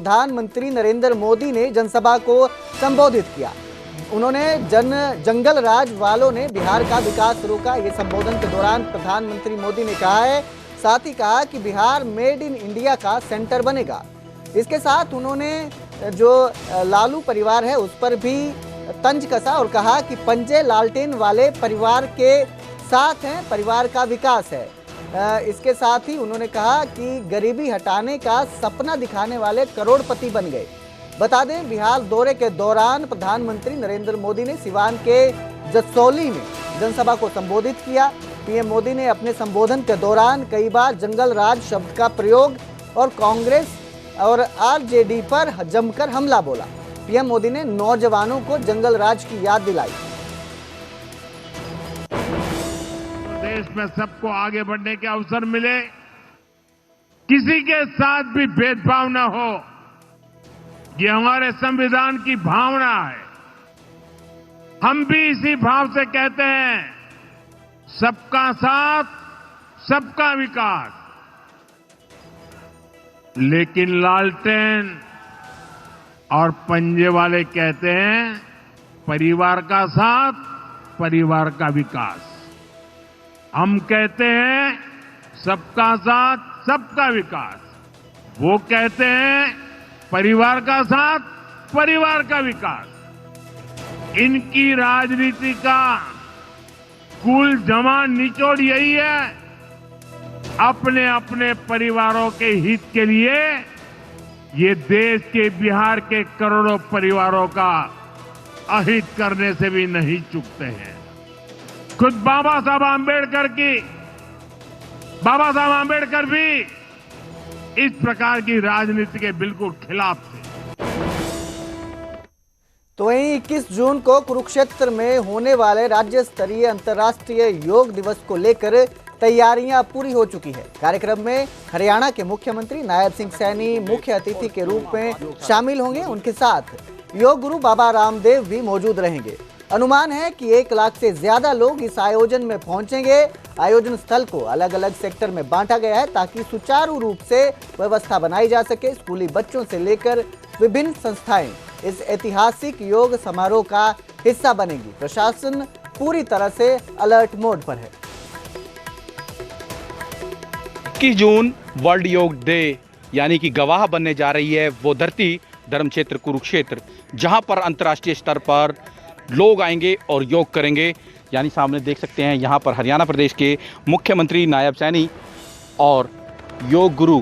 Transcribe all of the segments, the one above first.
प्रधानमंत्री नरेंद्र मोदी ने जनसभा को संबोधित किया। उन्होंने जंगल राज वालों ने बिहार का विकास रोका, ये संबोधन के दौरान प्रधानमंत्री मोदी ने कहा है। साथ ही कहा कि बिहार मेड इन इंडिया का सेंटर बनेगा। इसके साथ उन्होंने जो लालू परिवार है उस पर भी तंज कसा और कहा कि पंजे लालटेन वाले परिवार के साथ हैं, परिवार का विकास है। इसके साथ ही उन्होंने कहा कि गरीबी हटाने का सपना दिखाने वाले करोड़पति बन गए। बता दें, बिहार दौरे के दौरान प्रधानमंत्री नरेंद्र मोदी ने सिवान के जसौली में जनसभा को संबोधित किया। पीएम मोदी ने अपने संबोधन के दौरान कई बार जंगल राज शब्द का प्रयोग और कांग्रेस और आरजेडी पर जमकर हमला बोला। पीएम मोदी ने नौजवानों को जंगल राज की याद दिलाई। देश में सबको आगे बढ़ने के अवसर मिले, किसी के साथ भी भेदभाव न हो, ये हमारे संविधान की भावना है। हम भी इसी भाव से कहते हैं, सबका साथ, सबका विकास। लेकिन लालटेन और पंजे वाले कहते हैं, परिवार का साथ, परिवार का विकास। हम कहते हैं सबका साथ, सबका विकास। वो कहते हैं परिवार का साथ, परिवार का विकास। इनकी राजनीति का कुल जमा निचोड़ यही है, अपने अपने परिवारों के हित के लिए ये देश के बिहार के करोड़ों परिवारों का अहित करने से भी नहीं चूकते हैं। खुद बाबा साहब आंबेडकर भी इस प्रकार की राजनीति के बिल्कुल खिलाफ थे। तो वहीं 21 जून को कुरुक्षेत्र में होने वाले राज्य स्तरीय अंतर्राष्ट्रीय योग दिवस को लेकर तैयारियां पूरी हो चुकी है। कार्यक्रम में हरियाणा के मुख्यमंत्री नायब सिंह सैनी मुख्य अतिथि के रूप में शामिल होंगे। उनके साथ योग गुरु बाबा रामदेव भी मौजूद रहेंगे। अनुमान है कि 1 लाख से ज्यादा लोग इस आयोजन में पहुंचेंगे। आयोजन स्थल को अलग अलग सेक्टर में बांटा गया है ताकि सुचारू रूप से व्यवस्था बनाई जा सके। स्कूली बच्चों से लेकर विभिन्न संस्थाएं इस ऐतिहासिक योग समारोह का हिस्सा बनेंगी। प्रशासन पूरी तरह से अलर्ट मोड पर है। 21 जून वर्ल्ड योग डे यानी कि गवाह बनने जा रही है वो धरती, धर्म क्षेत्र कुरुक्षेत्र, जहां पर अंतर्राष्ट्रीय स्तर पर लोग आएंगे और योग करेंगे। यानी सामने देख सकते हैं यहाँ पर हरियाणा प्रदेश के मुख्यमंत्री नायब सैनी और योग गुरु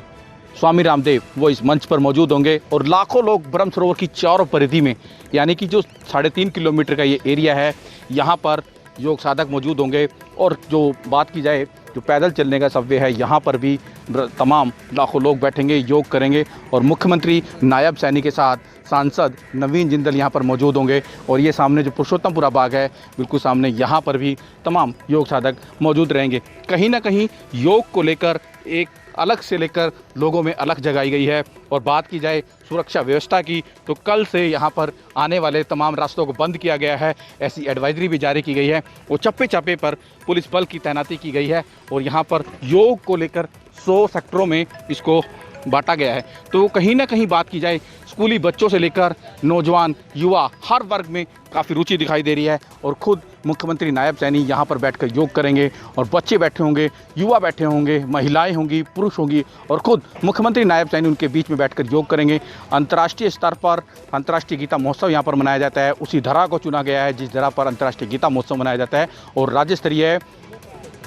स्वामी रामदेव वो इस मंच पर मौजूद होंगे और लाखों लोग ब्रह्म सरोवर की चारों परिधि में, यानी कि जो 3.5 किलोमीटर का ये एरिया है, यहाँ पर योग साधक मौजूद होंगे। और जो बात की जाए जो पैदल चलने का सबवे है, यहाँ पर भी तमाम लाखों लोग बैठेंगे, योग करेंगे। और मुख्यमंत्री नायब सैनी के साथ सांसद नवीन जिंदल यहाँ पर मौजूद होंगे। और ये सामने जो पुरुषोत्तमपुरा बाग है, बिल्कुल सामने, यहाँ पर भी तमाम योग साधक मौजूद रहेंगे। कहीं ना कहीं योग को लेकर एक अलग से लेकर लोगों में अलग जगाई गई है। और बात की जाए सुरक्षा व्यवस्था की, तो कल से यहाँ पर आने वाले तमाम रास्तों को बंद किया गया है, ऐसी एडवाइजरी भी जारी की गई है। और चप्पे चप्पे पर पुलिस बल की तैनाती की गई है और यहाँ पर योग को लेकर 100 सेक्टरों में इसको बांटा गया है। तो कहीं ना कहीं बात की जाए स्कूली बच्चों से लेकर नौजवान, युवा, हर वर्ग में काफ़ी रुचि दिखाई दे रही है। और खुद मुख्यमंत्री नायब सैनी यहाँ पर बैठकर योग करेंगे और बच्चे बैठे होंगे, युवा बैठे होंगे, महिलाएं होंगी, पुरुष होंगी और खुद मुख्यमंत्री नायब सैनी उनके बीच में बैठकर योग करेंगे। अंतर्राष्ट्रीय स्तर पर अंतर्राष्ट्रीय गीता महोत्सव यहाँ पर मनाया जाता है। उसी धरा को चुना गया है जिस धरा पर अंतर्राष्ट्रीय गीता महोत्सव मनाया जाता है। और राज्य स्तरीय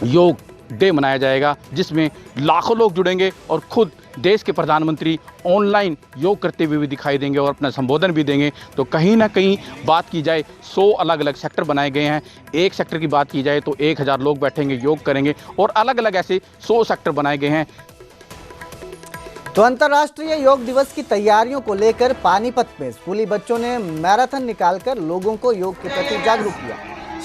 योग डे मनाया जाएगा जिसमें लाखों लोग जुड़ेंगे और खुद देश के प्रधानमंत्री ऑनलाइन योग करते हुए भी दिखाई देंगे और अपना संबोधन भी देंगे। तो कहीं ना कहीं बात की जाए 100 अलग अलग सेक्टर बनाए गए हैं। एक सेक्टर की बात की जाए तो 1000 लोग बैठेंगे, योग करेंगे और अलग अलग ऐसे 100 सेक्टर बनाए गए हैं। तो अंतर्राष्ट्रीय योग दिवस की तैयारियों को लेकर पानीपत में स्कूली बच्चों ने मैराथन निकालकर लोगों को योग के प्रति जागरूक किया।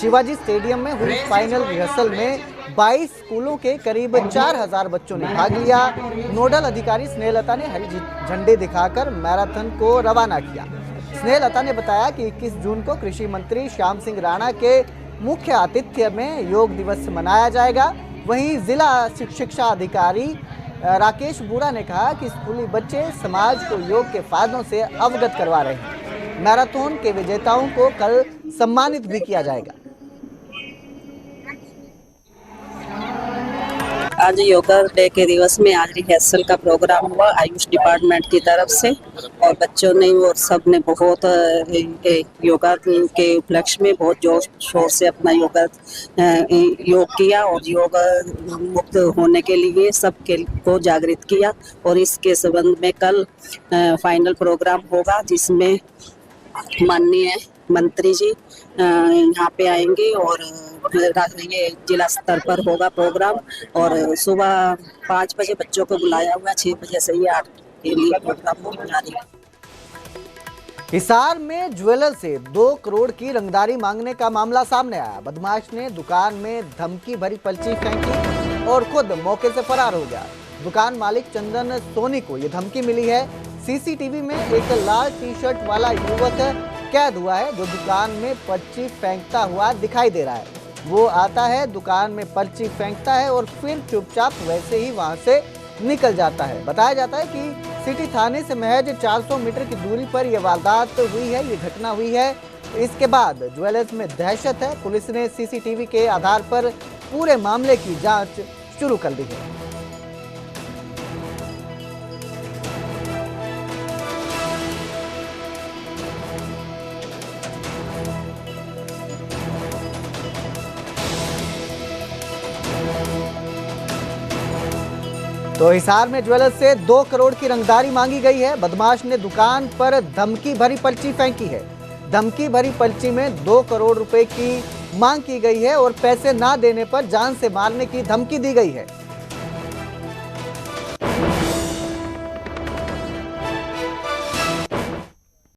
शिवाजी स्टेडियम में हुई फाइनल रिहर्सल में 22 स्कूलों के करीब 4000 बच्चों ने भाग लिया। नोडल अधिकारी स्नेहलता ने हरी झंडे दिखाकर मैराथन को रवाना किया। स्नेहलता ने बताया कि 21 जून को कृषि मंत्री श्याम सिंह राणा के मुख्य आतिथ्य में योग दिवस मनाया जाएगा। वहीं जिला शिक्षा अधिकारी राकेश बूढ़ा ने कहा कि स्कूली बच्चे समाज को योग के फायदों से अवगत करवा रहे हैं। मैराथन के विजेताओं को कल सम्मानित भी किया जाएगा। आज योगा डे के दिवस में आज रिहर्सल का प्रोग्राम हुआ आयुष डिपार्टमेंट की तरफ से, और बच्चों ने और सब ने बहुत योगा के उपलक्ष्य में बहुत जोर शोर से अपना योग किया और योग मुक्त होने के लिए सबके को जागृत किया। और इसके संबंध में कल फाइनल प्रोग्राम होगा, जिसमें माननीय मंत्री जी यहाँ पे आएंगे और ये जिला स्तर पर होगा प्रोग्राम। और सुबह 5 बजे बच्चों को बुलाया हुआ, 6 बजे से ये 8 के लिए प्रोग्राम होने जा रही है। हिसार में ज्वेलर से 2 करोड़ की रंगदारी मांगने का मामला सामने आया। बदमाश ने दुकान में धमकी भरी पर्ची फेंकी और खुद मौके से फरार हो गया। दुकान मालिक चंदन सोनी को यह धमकी मिली है। सीसीटीवी में एक लाल टी शर्ट वाला युवक कैद हुआ है, जो दुकान में पर्ची फेंकता हुआ दिखाई दे रहा है। वो आता है, दुकान में पर्ची फेंकता है और फिर चुपचाप वैसे ही वहां से निकल जाता है। बताया जाता है कि सिटी थाने से महज 400 मीटर की दूरी पर यह वारदात हुई है, ये घटना हुई है। इसके बाद ज्वेलर्स में दहशत है। पुलिस ने सीसीटीवी के आधार पर पूरे मामले की जांच शुरू कर दी है। तो हिसार में ज्वेलर्स से 2 करोड़ की रंगदारी मांगी गई है। बदमाश ने दुकान पर धमकी भरी पर्ची फेंकी है। धमकी भरी पर्ची में 2 करोड़ रुपए की मांग की गई है और पैसे ना देने पर जान से मारने की धमकी दी गई है।